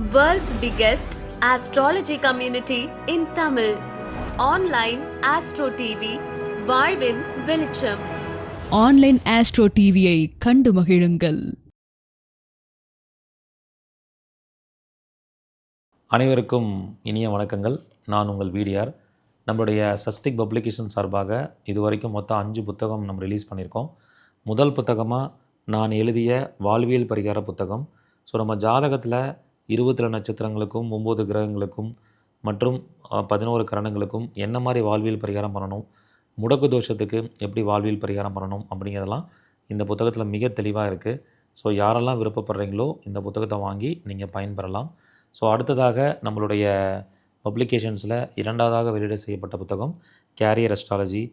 World's biggest astrology community in Tamil. Online Astro TV, வாழ்வின் வெளிச்சம். Online astro டிவியை கண்டு மகிழுங்கள். அனைவருக்கும் இனிய வணக்கங்கள். நான் உங்கள் வீடியார். நம்மளுடைய சஸ்டிக் பப்ளிகேஷன் சார்பாக இதுவரைக்கும் மொத்தம் 5 புத்தகம் நம்ம ரிலீஸ் பண்ணியிருக்கோம். முதல் புத்தகமாக நான் எழுதிய வாழ்வியல் பரிகார புத்தகம். ஸோ நம்ம ஜாதகத்தில் 22 நட்சத்திரங்களுக்கும் 9 கிரகங்களுக்கும் மற்றும் 11 கரணங்களுக்கும் என்ன மாதிரி வாழ்வியல் பரிகாரம் பண்ணணும், முடக்கு தோஷத்துக்கு எப்படி வாழ்வியல் பரிகாரம் பண்ணணும் அப்படிங்கிறதெல்லாம் இந்த புத்தகத்தில் மிக தெளிவாக இருக்குது. ஸோ யாரெல்லாம் விருப்பப்படுறீங்களோ இந்த புத்தகத்தை வாங்கி நீங்கள் பயன்பெறலாம். ஸோ அடுத்ததாக நம்மளுடைய பப்ளிகேஷன்ஸில் இரண்டாவதாக வெளியிட செய்யப்பட்ட புத்தகம் கேரியர் அஸ்ட்ராலஜி.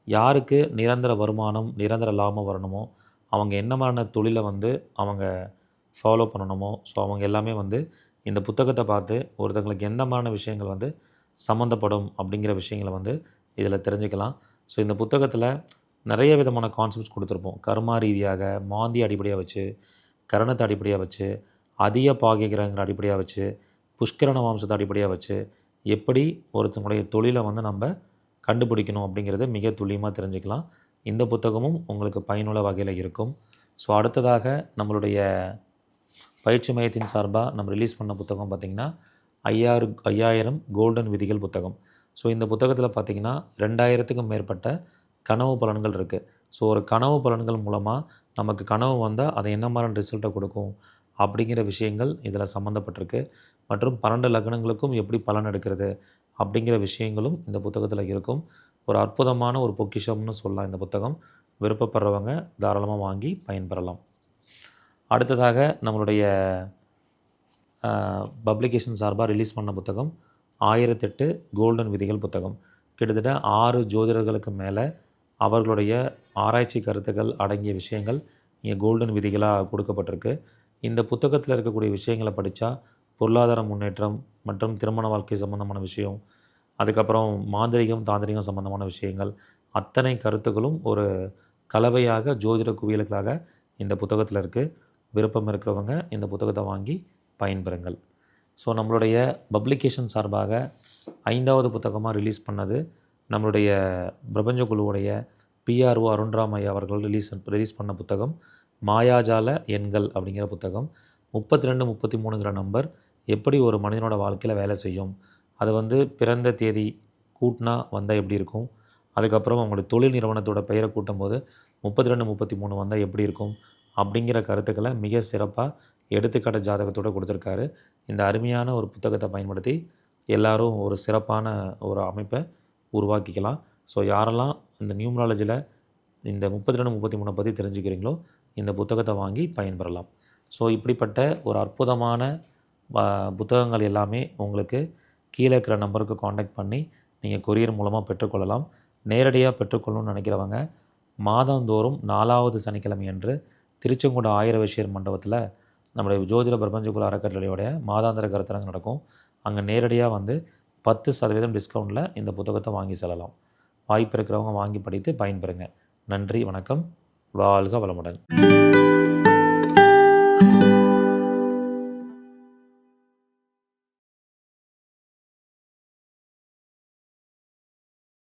யாருக்கு நிரந்தர வருமானம், நிரந்தர லாபம் வரணுமோ, அவங்க என்ன மாதிரியான தொழிலை அவங்க ஃபாலோ பண்ணணுமோ, ஸோ அவங்க எல்லாமே இந்த புத்தகத்தை பார்த்து ஒருத்தங்களுக்கு எந்த மாதிரியான விஷயங்கள் சம்மந்தப்படும் அப்படிங்கிற விஷயங்களை இதில் தெரிஞ்சுக்கலாம். ஸோ இந்த புத்தகத்தில் நிறைய விதமான கான்செப்ட்ஸ் கொடுத்துருப்போம். கர்மா ரீதியாக, மாந்தி அடிப்படையாக வச்சு, கரணத்தை அடிப்படையாக வச்சு, அதிக பாகிய கிரகங்களை அடிப்படையாக வச்சு, புஷ்கரண வம்சத்தை அடிப்படையாக வச்சு எப்படி ஒருத்தங்களுடைய தொழிலை நம்ம கண்டுபிடிக்கணும் அப்படிங்கிறத மிக துல்லியமாக தெரிஞ்சுக்கலாம். இந்த புத்தகமும் உங்களுக்கு பயனுள்ள வகையில் இருக்கும். ஸோ அடுத்ததாக நம்மளுடைய பயிற்சி மையத்தின் சார்பாக நம்ம ரிலீஸ் பண்ண புத்தகம் பார்த்திங்கன்னா 5000 கோல்டன் விதிகள் புத்தகம். ஸோ இந்த புத்தகத்தில் பார்த்திங்கன்னா 2000க்கும் மேற்பட்ட கனவு பலன்கள் இருக்குது. ஸோ ஒரு கனவு பலன்கள் மூலமாக நமக்கு கனவு வந்தால் அதை என்ன மாதிரியான ரிசல்ட்டை கொடுக்கும் அப்படிங்கிற விஷயங்கள் இதில் சம்மந்தப்பட்டிருக்கு. மற்றும் 12 லக்னங்களுக்கும் எப்படி பலன் எடுக்கிறது அப்படிங்கிற விஷயங்களும் இந்த புத்தகத்தில் இருக்கும். ஒரு அற்புதமான ஒரு பொக்கிஷம்னு சொல்லலாம் இந்த புத்தகம். விருப்பப்படுறவங்க தாராளமாக வாங்கி பயன்பெறலாம். அடுத்ததாக நம்மளுடைய பப்ளிகேஷன் சார்பாக ரிலீஸ் பண்ண புத்தகம் 1008 கோல்டன் விதிகள் புத்தகம். கிட்டத்தட்ட 6 ஜோதிடர்களுக்கு மேலே அவர்களுடைய ஆராய்ச்சி கருத்துக்கள் அடங்கிய விஷயங்கள் இங்கே கோல்டன் விதிகளாக கொடுக்கப்பட்டிருக்கு. இந்த புத்தகத்தில் இருக்கக்கூடிய விஷயங்களை படித்தா பொருளாதார முன்னேற்றம் மற்றும் திருமண வாழ்க்கை சம்மந்தமான விஷயம், அதுக்கப்புறம் மாந்திரிகம் தாந்திரிகம் சம்மந்தமான விஷயங்கள், அத்தனை கருத்துக்களும் ஒரு கலவையாக ஜோதிட குவியல்களாக இந்த புத்தகத்தில் இருக்குது. விருப்பம் இருக்கிறவங்க இந்த புத்தகத்தை வாங்கி பயன்பெறுங்கள். ஸோ நம்மளுடைய பப்ளிகேஷன் சார்பாக 5வது புத்தகமாக ரிலீஸ் பண்ணது நம்மளுடைய பிரபஞ்ச குழுவுடைய PRO அருண்ராம் ஐயா அவர்கள் ரிலீஸ் பண்ண புத்தகம் மாயாஜால எண்கள் அப்படிங்கிற புத்தகம். 32 33ங்கிற நம்பர் எப்படி ஒரு மனிதனோட வாழ்க்கையில் வேலை செய்யும், அது பிறந்த தேதி கூட்டினா வந்தால் எப்படி இருக்கும், அதுக்கப்புறம் அவங்களுடைய தொழில் நிறுவனத்தோட பெயரை கூட்டும் போது 32 33 வந்தால் எப்படி இருக்கும் அப்படிங்கிற கருத்துக்களை மிக சிறப்பாக எடுத்துக்காட்டு ஜாதகத்தோடு கொடுத்துருக்காரு. இந்த அருமையான ஒரு புத்தகத்தை பயன்படுத்தி எல்லோரும் ஒரு சிறப்பான ஒரு அமைப்பை உருவாக்கிக்கலாம். ஸோ யாரெல்லாம் இந்த நியூமராலஜியில் இந்த 32 33 பற்றி தெரிஞ்சுக்கிறீங்களோ இந்த புத்தகத்தை வாங்கி பயன்பெறலாம். ஸோ இப்படிப்பட்ட ஒரு அற்புதமான புத்தகங்கள் எல்லாமே உங்களுக்கு கீழே இருக்கிற நம்பருக்கு காண்டாக்ட் பண்ணி நீங்கள் கொரியர் மூலமாக பெற்றுக்கொள்ளலாம். நேரடியாக பெற்றுக்கொள்ளணும்னு நினைக்கிறவங்க மாதந்தோறும் 4வது சனிக்கிழமை அன்று திருச்செங்கோடு ஆயிரவேசியர் மண்டபத்தில் நம்முடைய ஜோதிட பிரபஞ்சகுல அறக்கட்டளையோடைய மாதாந்திர கருத்தரங்கு நடக்கும். அங்கே நேரடியாக 10% டிஸ்கவுண்ட்டில் இந்த புத்தகத்தை வாங்கி செல்லலாம். வாய்ப்பு இருக்கிறவங்க வாங்கி படித்து பயன்பெறுங்க. நன்றி, வணக்கம், வாழ்க வளமுடன்.